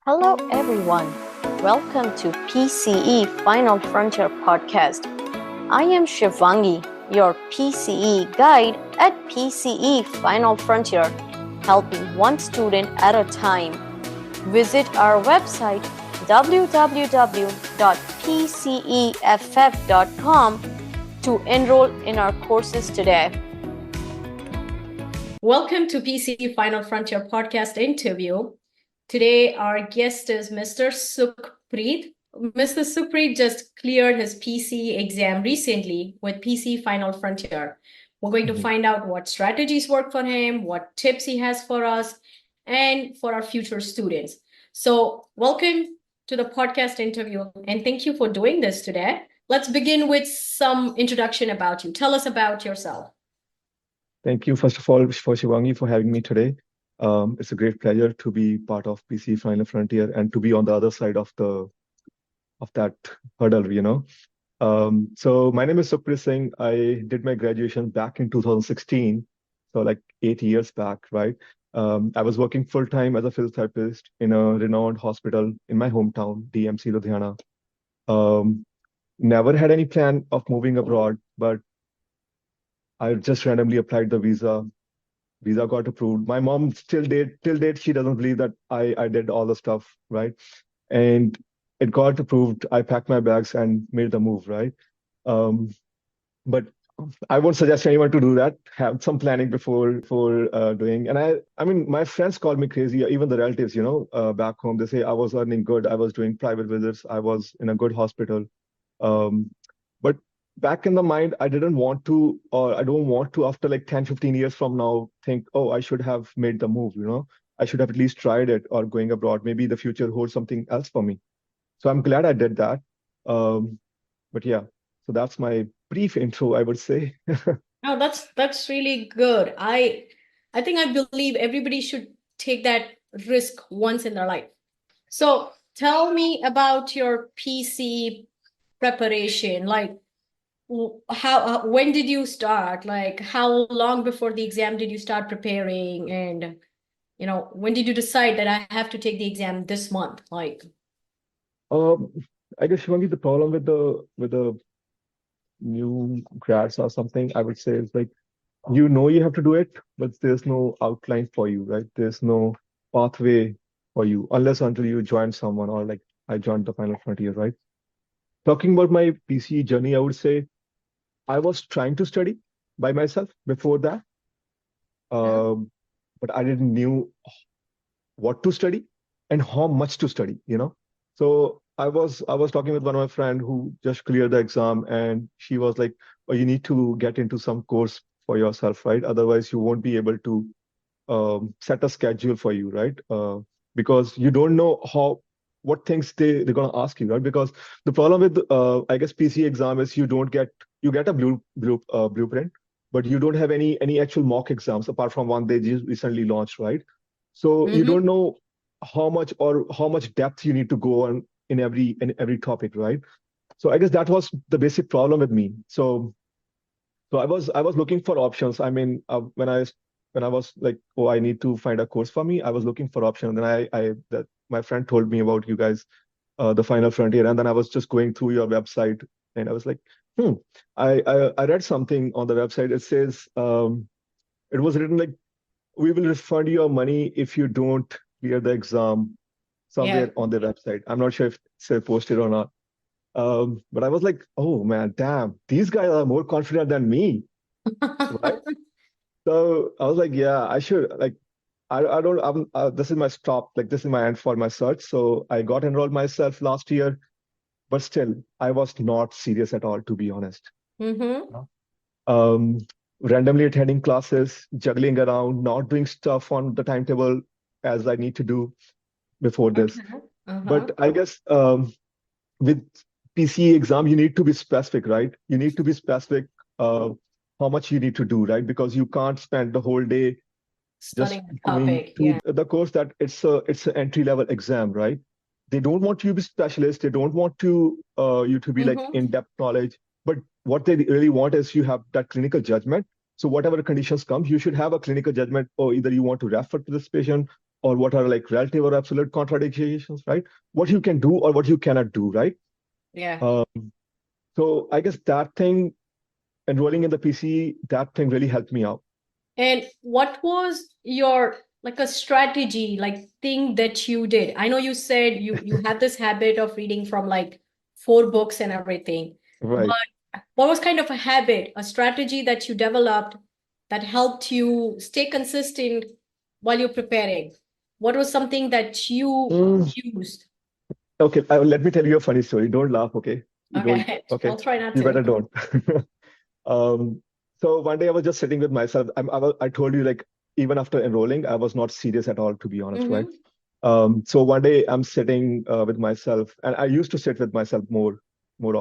Hello, everyone. Welcome to PCE Final Frontier podcast. I am Shivangi, your PCE guide at PCE Final Frontier, helping one student at a time. Visit our website www.pceff.com to enroll in our courses today. Welcome to PCE Final Frontier podcast interview. Today, our guest is Mr. Sukhpreet. Mr. Sukhpreet just cleared his PCE exam recently with PCE Final Frontier. We're going to find out what strategies work for him, what tips he has for us, and for our future students. So, welcome to the podcast interview, and thank you for doing this today. Let's begin with some introduction about you. Tell us about yourself. Thank you, first of all, for Shivangi for having me today. It's a great pleasure to be part of PC Final Frontier and to be on the other side of that hurdle. So my name is Sukhpreet Singh. I did my graduation back in 2016, so like 8 years back, right? I was working full time as a physiotherapist in a renowned hospital in my hometown, DMC Ludhiana. Never had any plan of moving abroad, but I just randomly applied the visa. Visa got approved. My mom till date, she doesn't believe that I did all the stuff, right? And it got approved. I packed my bags and made the move, right? But I won't suggest anyone to do that. Have some planning before doing. And I mean, my friends call me crazy. Even the relatives, back home, they say I was earning good. I was doing private visits. I was in a good hospital. But back in the mind, I didn't want to, or I don't want to, after like 10, 15 years from now, think, oh, I should have made the move, I should have at least tried it or going abroad. Maybe the future holds something else for me. So I'm glad I did that. But yeah, so that's my brief intro, I would say. Oh, that's really good. I think I believe everybody should take that risk once in their life. So tell me about your PC preparation. Like how when did you start? Like how long before the exam did you start preparing? And when did you decide that I have to take the exam this month? Like I guess Shivangi, the problem with the new grads or something, I would say is like you have to do it, but there's no outline for you, right? There's no pathway for you unless until you join someone or like I joined the Final Frontier, right? Talking about my PCE journey, I would say I was trying to study by myself before that, but I didn't knew what to study and how much to study. So I was talking with one of my friend who just cleared the exam, and she was like, "Oh, you need to get into some course for yourself, right? Otherwise, you won't be able to set a schedule for you, right? Because you don't know what things they're gonna ask you, right? Because the problem with I guess PC exam is you get a blueprint, but you don't have any actual mock exams apart from one they just recently launched, right? So you don't know how much depth you need to go on in every topic, right? So I guess that was the basic problem with me. So I was looking for options. I mean, when I was like, oh, I need to find a course for me, I was looking for options. And that my friend told me about you guys, the Final Frontier, and then I was just going through your website, and I was like, I read something on the website. It says it was written like, we will refund your money if you don't clear the exam somewhere on the website. I'm not sure if it's posted or not. But I was like, oh man, damn, these guys are more confident than me, right? So I was like, yeah, I should like, I don't, this is my stop, like this is my end for my search. So I got enrolled myself last year, but still, I was not serious at all, to be honest. Um, Randomly attending classes, juggling around, not doing stuff on the timetable as I need to do before this. But I guess with PCE exam, you need to be specific, right? You need to be specific how much you need to do, right? Because you can't spend the whole day just studying the topic. going through the course that it's an entry level exam, right? They don't want you to be specialist. They don't want you to be like in-depth knowledge. But what they really want is you have that clinical judgment. So whatever conditions come, you should have a clinical judgment, or either you want to refer to this patient or what are like relative or absolute contradictions, right? What you can do or what you cannot do, right? Yeah. So I guess that thing, enrolling in the PCE, that thing really helped me out. And what was your like a strategy, like thing that you did? I know you said you had this habit of reading from like 4 books and everything, Right. but what was kind of a habit, a strategy that you developed that helped you stay consistent while you're preparing? What was something that you Mm, used? okay, let me tell you a funny story. Don't laugh, okay? You don't, Okay, okay? I'll try not You to. better don't. So one day I was just sitting with myself. I told you, like, even after enrolling, I was not serious at all, to be honest, right? Mm-hmm. So one day I'm sitting with myself, and I used to sit with myself more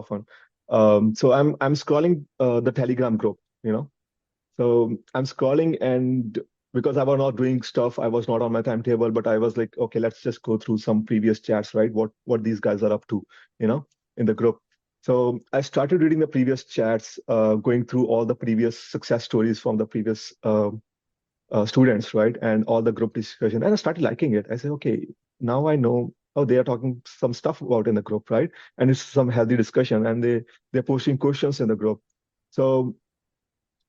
often. So I'm scrolling the Telegram group, you know. So I'm scrolling, and because I was not doing stuff, I was not on my timetable, but I was like, okay, let's just go through some previous chats, right? What these guys are up to, you know, in the group. So I started reading the previous chats, going through all the previous success stories from the previous students, right? And all the group discussion. And I started liking it. I said, okay, now I know, oh, they are talking some stuff about in the group, right? And it's some healthy discussion, and they're posting questions in the group. So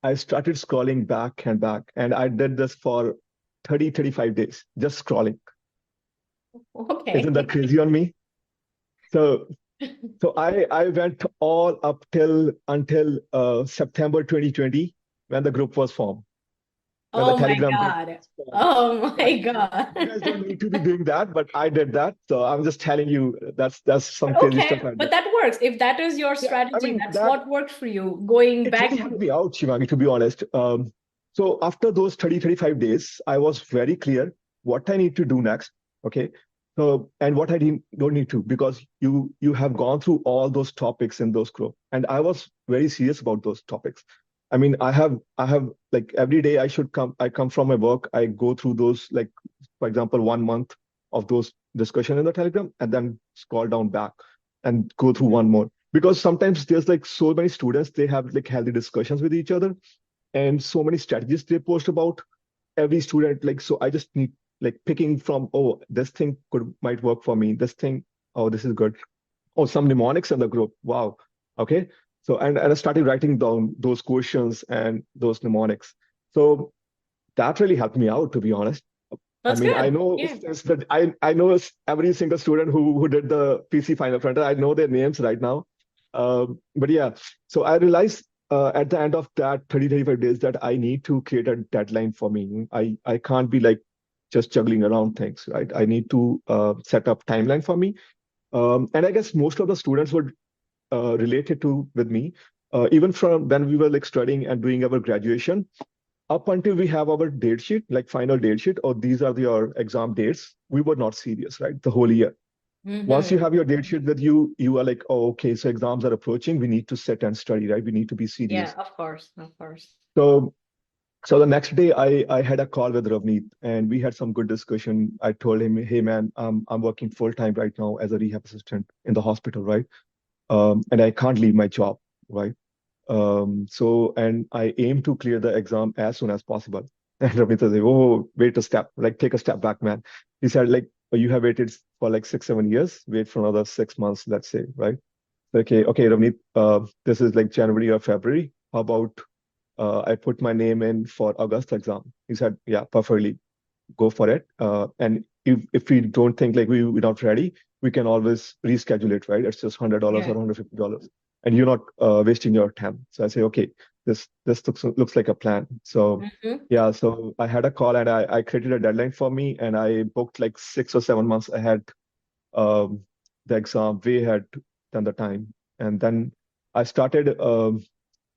I started scrolling back and back, and I did this for 30, 35 days, just scrolling. Isn't that Okay. crazy on me? So I went all up till until September 2020, when the group was formed, when the Oh my Telegram group God. was formed. Oh my Right? You God. guys don't need to be doing that, but I did that. So I'm just telling you, that's some crazy Okay, stuff I but did. that works. If that is your Yeah, I strategy, mean that's that what worked for you. Going it really back helped to, me out, Shivangi, to be honest. So after those 30, 35 days, I was very clear what I need to do next. Okay. So, and what I don't need to, because you have gone through all those topics in those group. And I was very serious about those topics. I mean, I have like every day I come from my work, I go through those, like, for example, 1 month of those discussion in the Telegram, and then scroll down back and go through one more, because sometimes there's like so many students, they have like healthy discussions with each other, and so many strategies they post about every student. Like, so I just need, like, picking from, oh, this thing might work for me, this thing, oh, this is good, oh, some mnemonics in the group, wow, okay. So and I started writing down those questions and those mnemonics. So that really helped me out, to be honest. I that's mean, I good. know Yeah. since that I know every single student who did the PC Final Frontier. I know their names right now. But yeah, so I realized at the end of that 30, 35 days that I need to create a deadline for me. I can't be like just juggling around things, right? I need to set up timeline for me. And I guess most of the students would relate it to with me. Even from when we were like studying and doing our graduation, up until we have our date sheet, like final date sheet, or these are your exam dates, we were not serious, right? The whole year. Once you Mm-hmm. have your date sheet with you, you are like, oh, okay, so exams are approaching. We need to sit and study, right? We need to be Yeah, serious. of course, of course. So, so the next day, I had a call with Ravneet, and we had some good discussion. I told him, hey man, I'm working full time right now as a rehab assistant in the hospital, right? And I can't leave my job, right? And I aim to clear the exam as soon as possible. And Ravita said, oh, wait a step, like take a step back, man. He said, like, "Oh, you have waited for like 6, 7 years, wait for another 6 months, let's say, right? Okay, Ravneet, this is like January or February. How about I put my name in for August exam? He said, yeah, perfectly, go for it. And if we don't think like we're not ready, we can always reschedule it, right? It's just $100 or Yeah. $150, and you're not wasting your time. So I say, okay, this looks like a plan. So Mm-hmm. yeah, so I had a call, and I created a deadline for me, and I booked like 6 or 7 months ahead um, the exam, way ahead than the time. And then I started.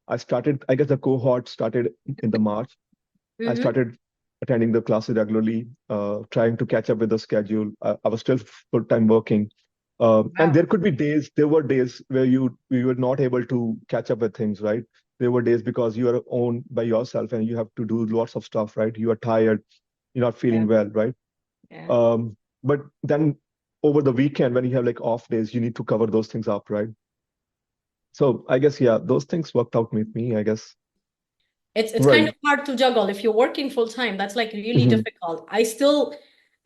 I guess the cohort started in the March. I Mm-hmm. started attending the classes regularly, trying to catch up with the schedule. I was still full time working, and Wow. there were days where you were not able to catch up with things, right? There were days because you are owned by yourself and you have to do lots of stuff, right? You are tired, you're not Yeah. feeling well, right? Yeah. But then over the weekend, when you have like off days, you need to cover those things up, right? So I guess, yeah, those things worked out with me, I guess. It's kind Right. of hard to juggle if you're working full time. That's like really Mhm. difficult. I still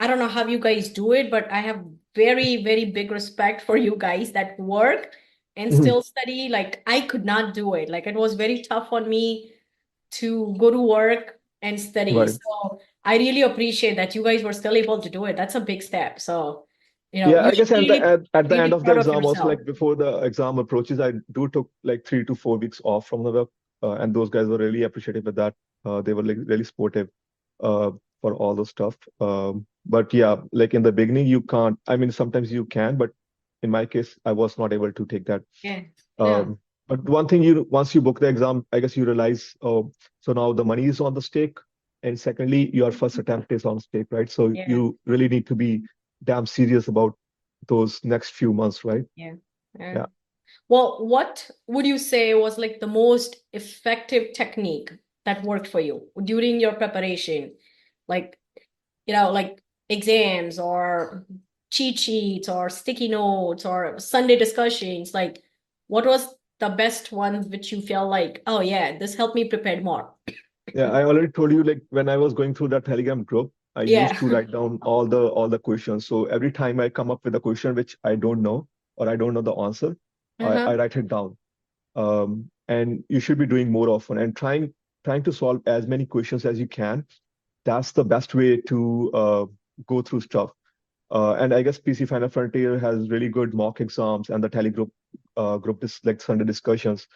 I don't know how you guys do it, but I have very, very big respect for you guys that work and Mhm. still study. Like I could not do it. Like it was very tough on me to go to work and study. Right. So I really appreciate that you guys were still able to do it. That's a big step. So, Yeah, you I guess should really at the end be of the proud of exam, also yourself. like before the exam approaches, I do took like 3 to 4 weeks off from the work, and those guys were really appreciative with that. They were like really supportive uh, for all the stuff. But yeah, like in the beginning, you can't. I mean, sometimes you can, but in my case, I was not able to take that. Yeah. No. Um, but one thing you once you book the exam, I guess you realize, oh, so now the money is on the stake, and secondly, your first attempt is on stake, right? So Yeah. you really need to be damn serious about those next few months, right? Yeah. Yeah. Yeah. Well, what would you say was like the most effective technique that worked for you during your preparation? Like, like exams or cheat sheets or sticky notes or Sunday discussions. Like, what was the best one which you feel like, oh yeah, this helped me prepare more? Yeah, I already told you like when I was going through that Telegram group, I used Yeah. to write down all the questions. So every time I come up with a question which I don't know or I don't know the answer, I Uh-huh. write it down. And you should be doing more often and trying to solve as many questions as you can. That's the best way to go through stuff. And I guess PC Final Frontier has really good mock exams and the Telegroup like Sunday discussions.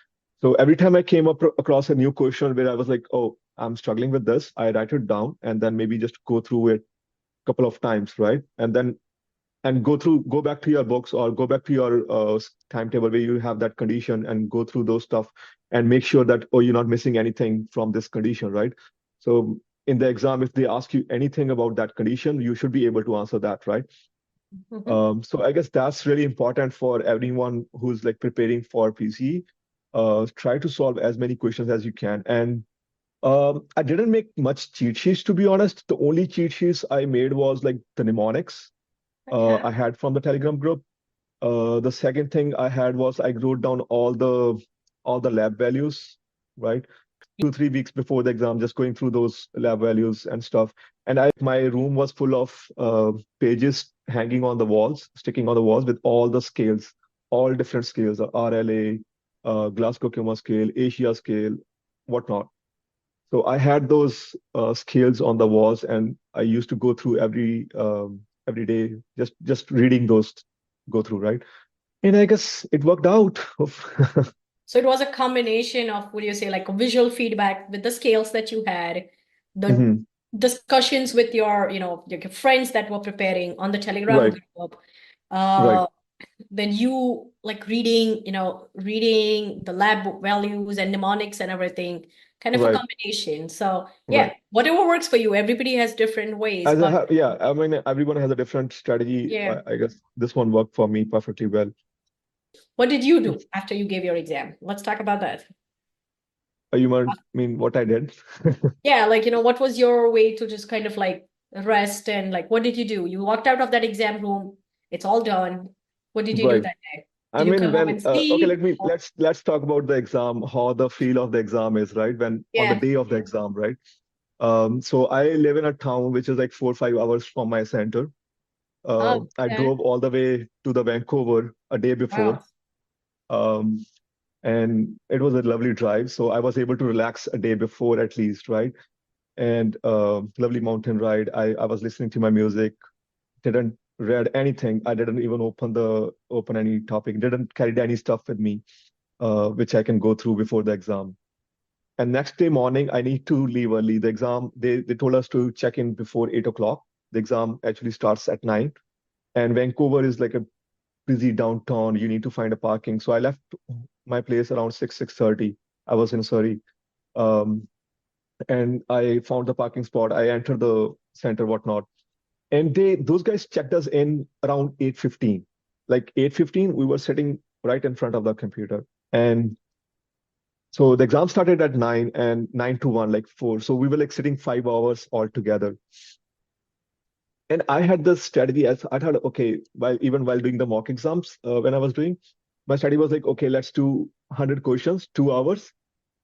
So every time I came up across a new question where I was like, oh, I'm struggling with this, I write it down and then maybe just go through it a couple of times, right? And go back to your books or go back to your timetable where you have that condition and go through those stuff and make sure that, oh, you're not missing anything from this condition, right? So in the exam, if they ask you anything about that condition, you should be able to answer that, right? Mhm. So I guess that's really important for everyone who's like preparing for PCE. Try to solve as many questions as you can. And I didn't make much cheat sheets, to be honest. The only cheat sheets I made was like the mnemonics Okay. I had from the Telegram group. The second thing I had was I wrote down all the lab values, right? 2 3 weeks before the exam, just going through those lab values and stuff. And my room was full of pages hanging on the walls, sticking on the walls with all the scales, all different scales, the RLA, Glasgow Coma scale, Asia scale, whatnot. So I had those scales on the walls, and I used to go through every day, just reading those, go through, right? And I guess it worked out. So it was a combination of, would you say, like a visual feedback with the scales that you had, the Mhm. discussions with your friends that were preparing on the Telegram Right, group, right, uh, then you like reading the lab values and mnemonics and everything, kind of a right, combination. So yeah, right. whatever works for you. Everybody has different ways, As I but have, yeah, I mean, everyone has a different strategy. yeah. I guess this one worked for me perfectly well. What did you do after you gave your exam? Let's talk about that. You mean what I did? Yeah, like, what was your way to just kind of like rest and like, what did you do? You walked out of that exam room, it's all done. What did you do Right. that day? I Did you mean, come home when and okay, sleep? let's talk about the exam, how the feel of the exam is, right? When on the Yeah. day of the exam, right? So I live in a town which is like 4 or 5 hours from my center. Oh, I okay. drove all the way to the Vancouver a day before, Wow. um, and it was a lovely drive. So I was able to relax a day before at least, right? And lovely mountain ride. I was listening to my music, didn't read anything. I didn't even open any topic, didn't carry any stuff with me, which I can go through before the exam. And next day morning, I need to leave early. The exam, they told us to check in before 8 o'clock. The exam actually starts at 9. And Vancouver is like a busy downtown. You need to find a parking. So I left my place around 6:30. I was in Surrey. Um, and I found the parking spot. I entered the center, whatnot. And those guys checked us in around 8:15. Like 8:15, we were sitting right in front of the computer. And so the exam started at 9 and 9 to 1, like 4. So we were like sitting 5 hours all together. And I had this strategy as I thought, okay, even while doing the mock exams, when I was doing, my strategy was like, okay, let's do 100 questions, 2 hours,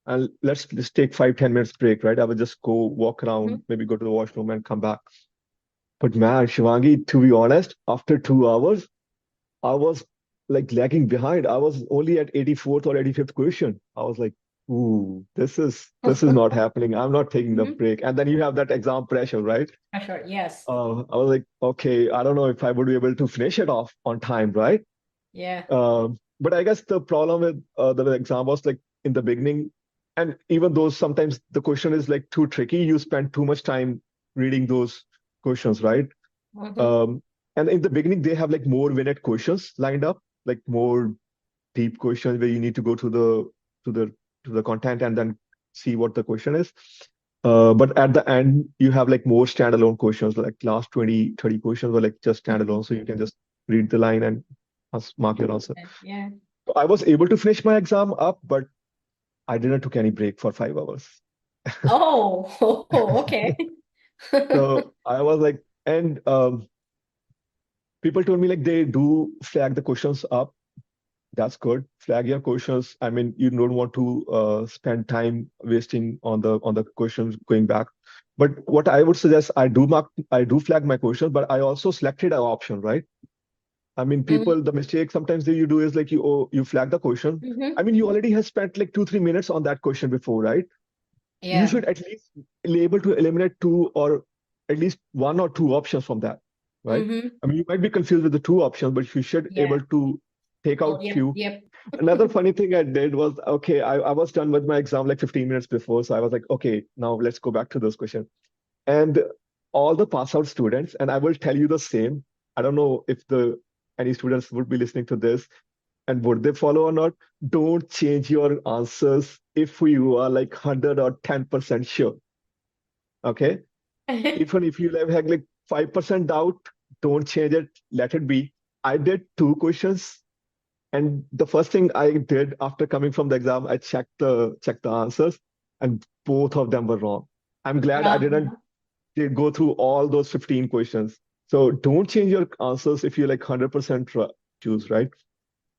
and let's just take 5 10 minutes break, right? I would just go walk Mhm. around, maybe go to the washroom and come back. But man, Shivangi, to be honest, after 2 hours, I was like lagging behind. I was only at 84th or 85th question. I was like, ooh, this is not happening. I'm not taking the Mhm. break. And then you have that exam pressure, right? Sure, yes. I was like, okay, I don't know if I would be able to finish it off on time, right? Yeah. But I guess the problem with the exam was like in the beginning, and even though sometimes the question is like too tricky, you spend too much time reading those questions, right? Mm-hmm. Um, and in the beginning, they have like more minute questions lined up, like more deep questions where you need to go to the to the content and then see what the question is. But at the end, you have like more standalone questions, like last 20, 30 questions were like just standalone. So you can just read the line and mark your answer. Yeah. So I was able to finish my exam up, but I didn't took any break for 5 hours. Oh, okay. So I was like, and people told me like they do flag the questions up. That's good. Flag your questions. I mean, you don't want to spend time wasting on the questions going back. But what I would suggest, I do flag my questions, but I also selected an option, right? I mean, Mhm. people, the mistake sometimes that you do is like you flag the question. Mhm. I mean, you already have spent like 2, 3 minutes on that question before, right? You Yeah. should at least be able to eliminate two or at least one or two options from that, right? Mm-hmm. I mean, you might be confused with the two options, but you should Yeah. able to take Oh, out yep, few. yep. Another funny thing I did was, okay, I was done with my exam like 15 minutes before. So I was like, okay, now let's go back to this question. And all the pass out students, and I will tell you the same. I don't know if the any students would be listening to this and would they follow or not. Don't change your answers if you are like 100 or 10% sure. Okay. Even if you have like 5% doubt, don't change it. Let it be. I did two questions. And the first thing I did after coming from the exam, I checked the answers, and both of them were wrong. I'm glad I didn't go through all those 15 questions. So don't change your answers if you like 100% choose, right?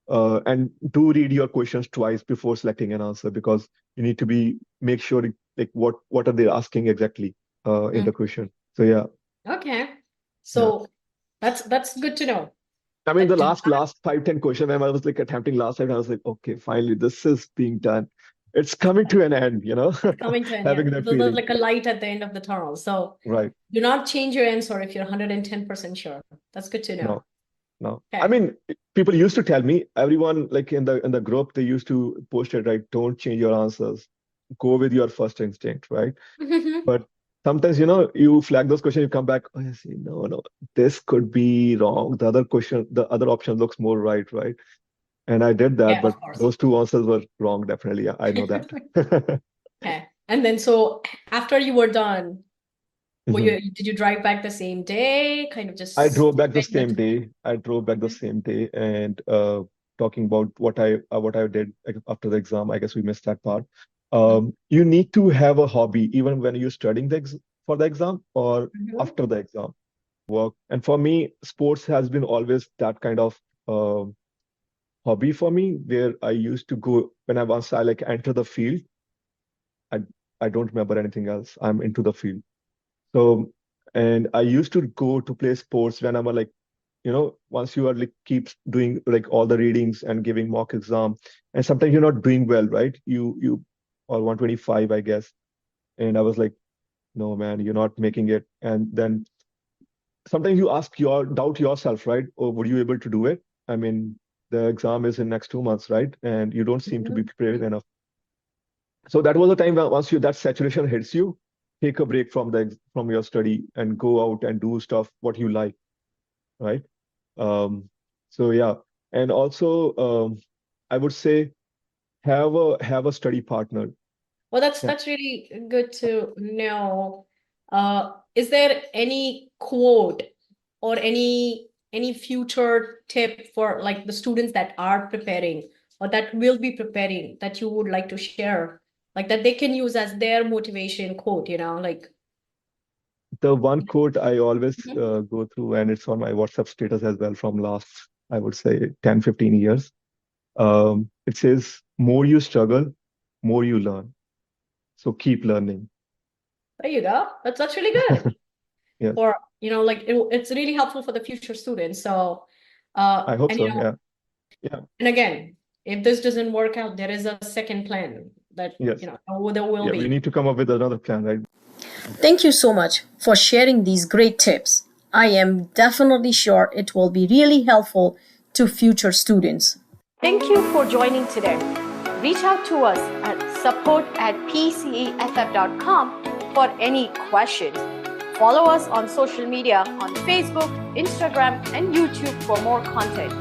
And do read your questions twice before selecting an answer because you need to be make sure like what are they asking exactly in the Mm. question. So yeah, Okay. yeah. So that's good to know I mean, the that do last 5, 10 question when I was like attempting last time, I was like, okay, finally, this is being done. It's coming to an end, it's coming to an having end. that There's feeling. like a light at the end of the tunnel. So Right. do not change your answer if you're 110% sure. That's good to know. No, no. I Okay. mean, people used to tell me, everyone like in the group, they used to post it, right? Don't change your answers. Go with your first instinct, right? But sometimes, you flag those questions, you come back, oh, I see, no, no, this could be wrong. The other option looks more right, right? And I did that, Yeah, but of course. those two answers were wrong, definitely. I know that. Okay. And then so after you were done, Mhm. did you drive back the same day? Kind of I just drove back the spend the same day. I drove back the time? same day and talking about what I did like, after the exam. I guess we missed that part. You need to have a hobby even when you're studying for the exam or Mhm. after the exam work. And for me, sports has been always that kind of um hobby for me where I used to go when once I like enter the field. I I don't remember anything else. I'm into the field. So, and I used to go to play sports when I'm like, once you are like keeps doing like all the readings and giving mock exam, and sometimes you're not doing well, right? You or 125, I guess. And I was like, no, man, you're not making it. And then sometimes you doubt yourself, right? Or would you able to do it? I mean, the exam is in next 2 months, right? And you don't seem to be Mhm. prepared enough. So that was the time when once that saturation hits you, take a break from your study and go out and do stuff what you like, right? Um, so yeah, and also I would say have a study partner. Well, that's Yeah, that's really good to know. Is there any quote or any future tip for like the students that are preparing or that will be preparing that you would like to share, like that they can use as their motivation quote, like. the one quote I always Mhm. go through, and it's on my WhatsApp status as well from last, I would say 10, 15 years. It says, more you struggle, more you learn. So keep learning. There you go. That's really good. Yes. like it's really helpful for the future students. So, I hope and so. Yeah. Yeah. and again, if this doesn't work out, there is a second plan that, Yes. there will Yeah. be. We need to come up with another plan, right? Thank you so much for sharing these great tips. I am definitely sure it will be really helpful to future students. Thank you for joining today. Reach out to us at support@pceff.com for any questions. Follow us on social media on Facebook, Instagram, and YouTube for more content.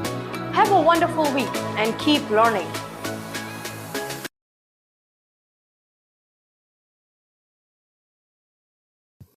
Have a wonderful week and keep learning.